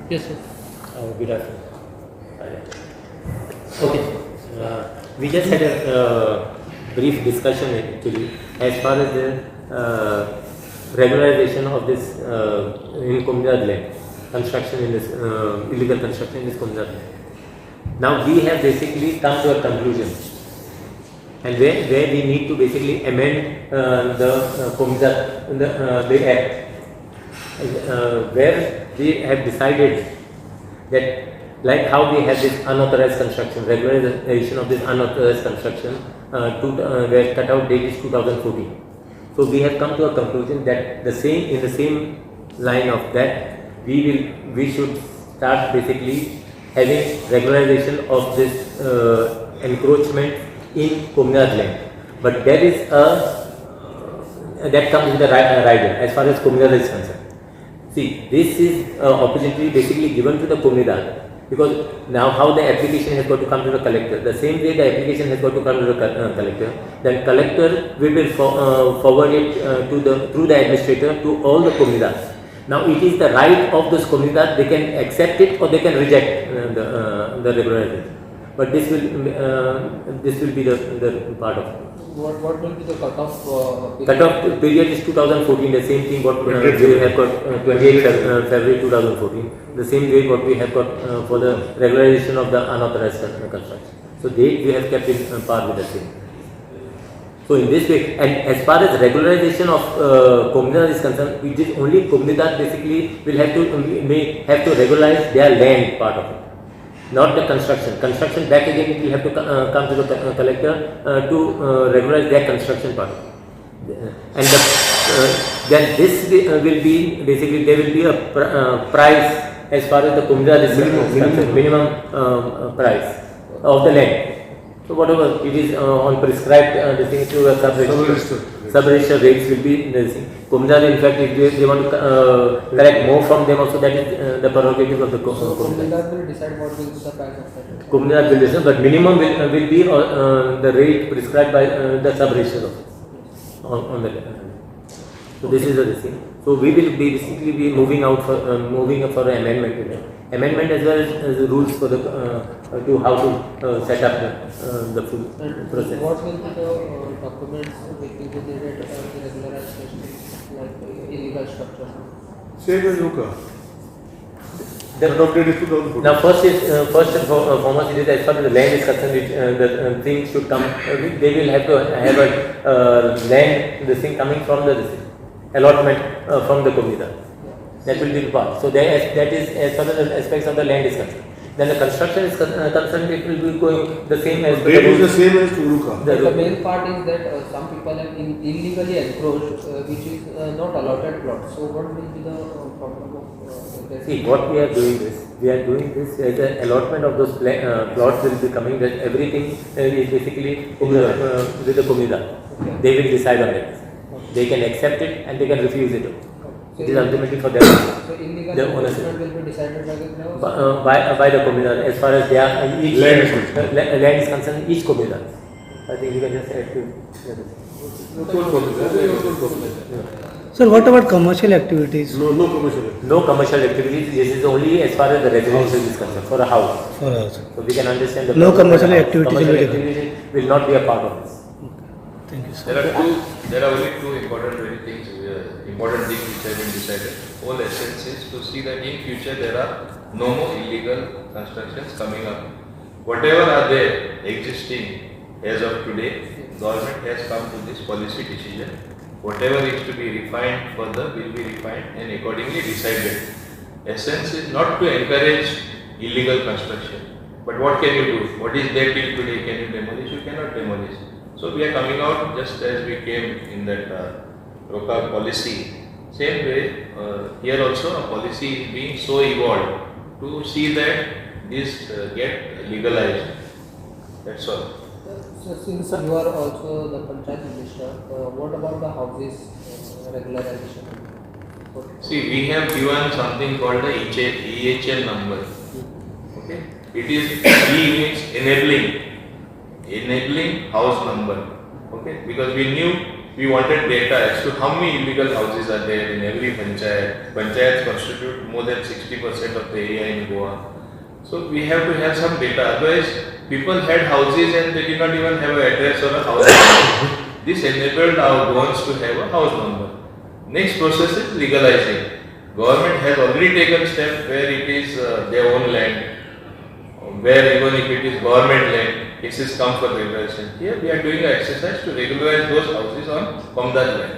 Yes, sir. Good afternoon. Okay. We just had a brief discussion actually as far as the regularization of this in Communidade land, construction in this illegal construction in this Communidade land. Now we have basically come to a conclusion, and where we need to basically amend the Communidade the act, where we have decided that like how we have this unauthorized construction, regularization of this unauthorized construction, where cutout date is 2014. So we have come to a conclusion that in the same line of that, we should start basically having regularization of this encroachment in Communidade land. But there is that comes with the rider as far as Communidade is concerned. See, this is opportunity basically given to the Communidade, because now how the application has got to come to the collector, the same way the application has got to come to the collector, then collector will forward it through the administrator to all the Communidades. Now it is the right of those Communidades, they can accept it or they can reject the regularization. But this will be the part of it. What will be the cutoff? Cutoff period is 2014. The same thing what we have got 28 February 2014. The same date what we have got for the regularization of the unauthorized construction. So date we have kept in par with the same. So in this way, and as far as regularization of Communidade is concerned, it is only Communidade basically will have to regularize their land part of it. Not the construction. Construction back again it will have to come to the collector to regularize their construction part. And then this will be basically there will be a price as far as the Communidade is minimum price of the land. So whatever it is on prescribed the thing to sub-register rates will be the thing. Communidade, in fact, if they want to collect more from them also, that is the prerogative of the Communidade will decide what will be the price of that. Communidade will decide, but minimum will be the rate prescribed by the sub-register office on the So this is the thing. So we will basically be moving for amendment. Amendment as well as the rules for the to how to set up the full process. What will be the documents which will be needed for the regularization, like illegal structure? Same as Luca. Now first and foremost, it is as far as the land is concerned, the thing should come. They will have to have a land, the thing coming from the allotment from the Communidade. That will be the part. So that is as far as the aspects of the land is concerned. Then the construction is concerned, it will be going the same as the is the same as Turuka. The main part is that some people have illegally encroached, which is not allotted plot. So what will be the problem of See, what we are doing this as an allotment of those plots will be coming, that everything is basically with the Communidade. Okay. They will decide on it. They can accept it and they can refuse it. So it is ultimately for them. So illegal encroachment will be decided by the Communidade as far as their each land is concerned, each Communidade. I think you can just add to Sir, what about commercial activities? No commercial activities. No commercial activities. This is only as far as the residential is concerned, for a house. For a house. So we can understand No commercial activities will not be a part of this. Thank you, sir. There are only two important things which have been decided. Whole essence is to see that in future there are no more illegal constructions coming up. Whatever are there existing as of today, government has come to this policy decision. Whatever is to be refined further will be refined and accordingly decided. Essence is not to encourage illegal construction. But what can you do? What is there till today? Can you demolish? You cannot demolish. So we are coming out just as we came in that ROCA policy. Same way, here also a policy is being so evolved to see that this get legalized. That's all. So since you are also the Panchayat Minister, what about the houses regularization? See, we have given something called the EHL number. Okay, it is E means enabling house number. Okay, because we knew we wanted data as to how many illegal houses are there in every panchayat. Panchayats constitute more than 60% of the area in Goa. So we have to have some data. Otherwise, people had houses and they did not even have an address or a house number. This enabled our Goans to have a house number. Next process is legalizing. Government has already taken steps where it is their own land, where even if it is government land, cases come for regulation. Here we are doing an exercise to regularize those houses on Communidade land.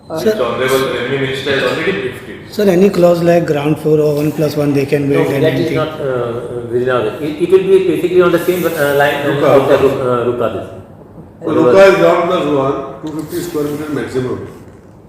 Which Honorable Revenue Minister has already briefed it. Sir, any clause like ground floor or 1+1 they can build No, that is anything? not within our. It will be basically on the same line of the Rupa. So Ruka is ground plus 1, 250 square meter maximum.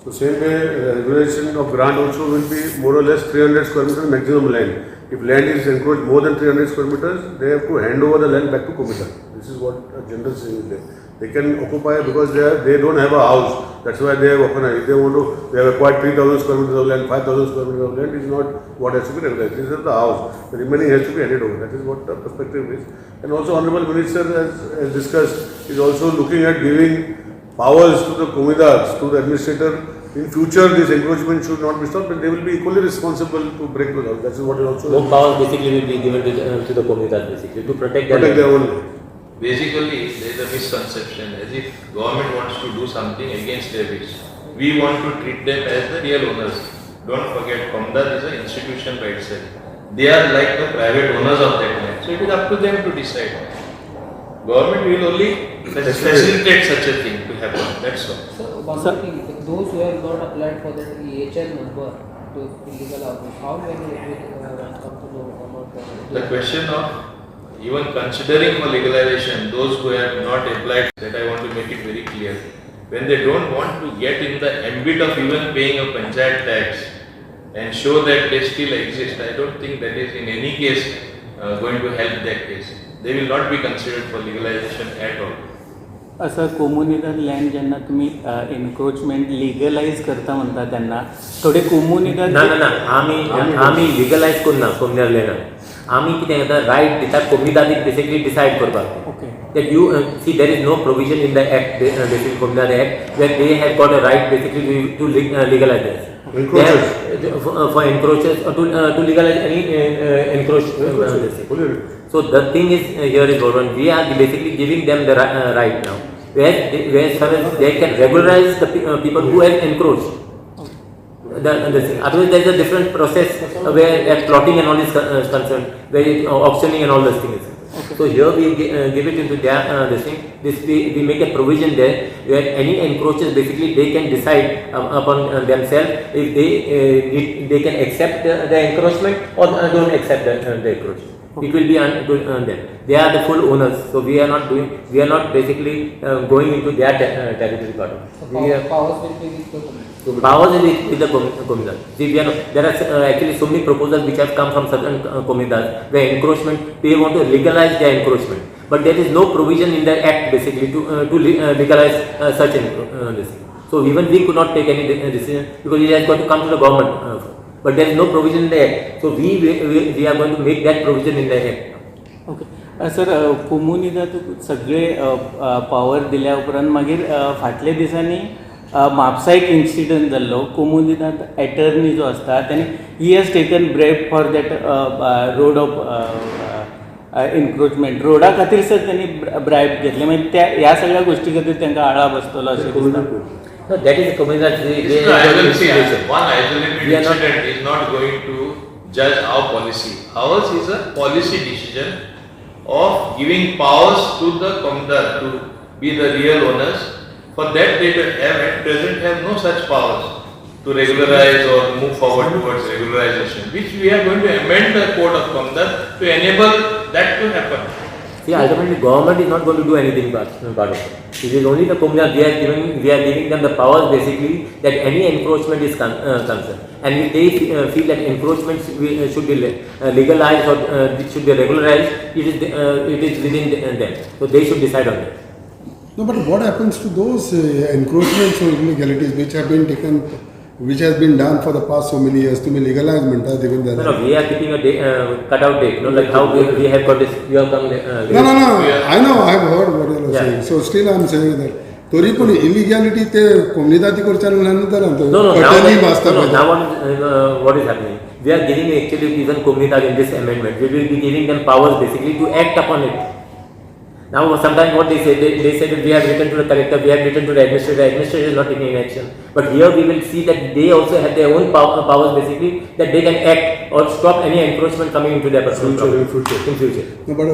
So same way regulation of grant also will be more or less 300 square meter maximum land. If land is encroached more than 300 square meters, they have to hand over the land back to Communidade. This is what a general saying is there. They can occupy because they don't have a house. That's why they have open. If they want to, they have acquired 3,000 square meters of land, 5,000 square meters of land is not what has to be regularized. This is the house. The remaining has to be handed over. That is what the perspective is. And also Honorable Minister as discussed is also looking at giving powers to the Communidades, to the administrator. In future, this encroachment should not be stopped, but they will be equally responsible to break the law. That is what is also. More powers basically will be given to the Communidade basically to protect their own. Basically, there is a misconception as if government wants to do something against their wish. We want to treat them as the real owners. Don't forget, Communidade is an institution by itself. They are like the private owners of that land. So it is up to them to decide. Government will only facilitate such a thing to happen. That's all. So one more thing, those who have not applied for that EHL number, those illegal houses, how many come to know about The question of even considering for legalization, those who have not applied, that I want to make it very clear. When they don't want to get in the ambit of even paying a panchayat tax and show that they still exist, I don't think that is in any case going to help that case. They will not be considered for legalization at all. असं कोम्युनिडल land जेन्ना तुम्ही encroachment legalise करता म्हणता तेन्ना थोडे कोम्युनिडल ना ना ना आमी लिगलाइज करना कम्युनिडल लँड आमी कितें करता रायट दिता कम्युनिडादीक बेसिकली डिसायड करपाक okay that you see there is no provision in the act basically Communidade Act where they have got a right basically to legalize this. For encroachers or to legalize any encroachment. So the thing is here is Gordon, we are basically giving them the right now where they can regularize the people who have encroached. Otherwise there is a different process where plotting and all is concerned, where auctioning and all those things. Okay. So here we give it into their this thing. We make a provision there where any encroachers basically they can decide upon themselves if they can accept the encroachment or don't accept the encroachment. Okay. It will be on them. They are the full owners. So we are not basically going into their territory part. powers will be with the community. Powers with the Communidade. See, there are actually so many proposals which have come from certain Communidades where encroachment, they want to legalize their encroachment. But there is no provision in the act basically to legalize such this. So even we could not take any decision because it has got to come to the government. But there is no provision in the act. So we are going to make that provision in the act. Okay sir कोम्युनिडात सगळे power दिल्या उपरांत मागीर फाटल्या दिसांनी म्हापसा एक incident जाल्लो कोम्युनिडात attorney जो आसता ताणी he has taken bribe for that road of encroachment रोडा खातीर सर त्यांनी ब्रायब घेतले मागीर त्या ह्या सगळ्या गोष्टी खातीर तांकां आळा बसतलो अशें दिसता. No, that is a Communidade. One isolated incident is not going to judge our policy. Ours is a policy decision of giving powers to the Communidade to be the real owners. For that they at present have no such powers to regularize or move forward towards regularization, which we are going to amend the code of Communidade to enable that to happen. See, ultimately government is not going to do anything part of it. It is only the Communidade. We are giving them the powers basically that any encroachment is concerned. And if they feel that encroachments should be legalized or should be regularized, it is within them. So they should decide on that. No, but what happens to those encroachments or illegalities which have been taken, which has been done for the past so many years to be legalized? No, we are keeping a cutout date. No, like how we have got this. You have come. No. I know. I have heard what you are saying. So still, I am saying that तरी पूण इलिगॅलिटी ते कोम्युनिदादी कडच्यान नंतर No, Katni मास्ता now what is happening? We are giving actually even Communidade in this amendment. We will be giving them powers basically to act upon it. Now sometimes what they say, they say that we have written to the collector, we have written to the administrator is not taking any action. But here we will see that they also have their own powers basically, that they can act or stop any encroachment coming into their personal property in future. No, but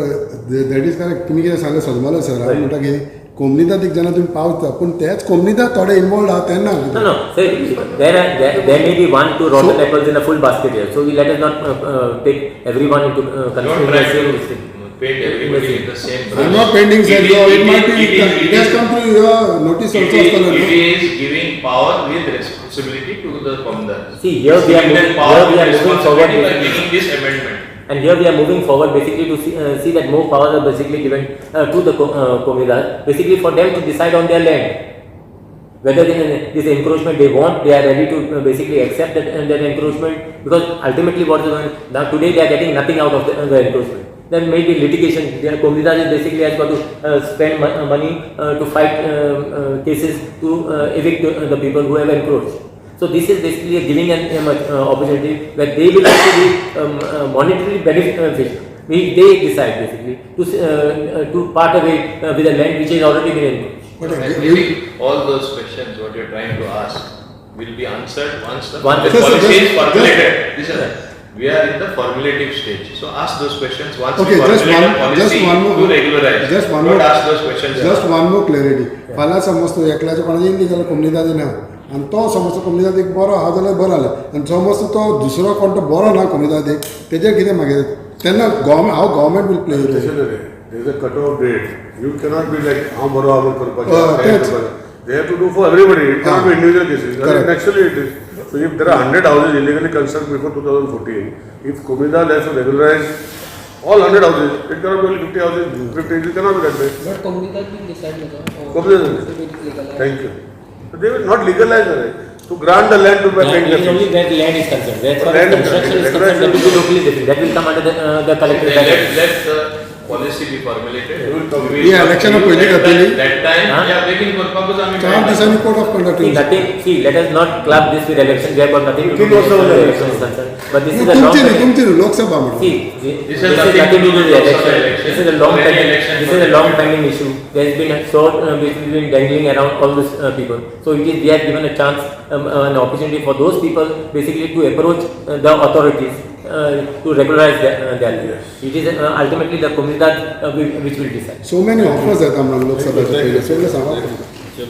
that is correct. तुम्ही कितें सांगलें सजमलो sir हांव म्हणटा की कोम्युनिदादीक जेन्ना तुमी पावता पूण तेच कोम्युनिदाद थोडे इन्वॉल्व आहा तेन्ना No, say there may be 1-2 rotten apples in a full basket here. So we let us not take everyone into consideration. Paint everybody in the same brush. I'm not painting, sir. It might be. It has come to your notice also. It is giving power with responsibility to the Communidade. See, here we are moving forward by making this amendment. and here we are moving forward basically to see that more powers are basically given to the Communidade, basically for them to decide on their land. Whether this encroachment they want, they are ready to basically accept that encroachment, because ultimately what is going now today they are getting nothing out of the encroachment. There may be litigation. Their Communidade is basically has got to spend money to fight cases to evict the people who have encroached. So this is basically giving an opportunity where they will actually monetarily benefit. They decide basically to part away with the land which has already been encroached. Maybe all those questions what you are trying to ask will be answered once the Once- policy is formulated. Listen, we are in the formulative stage. So ask those questions once Okay, we formulate a policy more. to regularize. Just one Don't more. ask those questions. Just one more clarity. फाल्यां समज तूं एकल्याचो कोणाचो illegal कोम्युनिदादी ना आनी तो समज तो कोम्युनिदादीक बरो आहा जाल्यार बरो जालें आनी समज तो दुसरो कोण तो बरो ना कोम्युनिदादीक तेजेर कितें मागीर तेन्ना हाव government will play there is a cut-off date. You cannot be like, I'm baro avan karpacha. that's- They have to do for everybody. It cannot be individual cases. Correct. Naturally it is. So if there are 100 houses illegally constructed before 2014, if Communidade has to regularize all 100 houses, it cannot be only 50 houses, 50, it cannot be that way. But Communidade will decide whether Communidade will to be legalized. Thank you. So they will not legalize it. To grant the land to paying the Only fees. that land is concerned. As far Land as is construction is concerned. concerned, that will be locally different. That will come under the collector. Let the policy be formulated. We will Yeah, election of project that, actually. that time, Huh? yeah, making purpose I mean. 4 दिसांनी court of conduct See, nothing. See, let us not club this with election. We have got nothing to do King with also the was election is concerned. But this is a long. तुमची लोकसभा म्हणून See, this is nothing to do with the election. This is a long pending. This is a long pending issue. There has been a short, basically been dangling around all these people. So it is we have given a chance, an opportunity for those people basically to approach the authorities to regularize their land. It is ultimately the Communidade which will decide. So many offers येता म्हणून लोकसभेचे पयले सगळे सांगा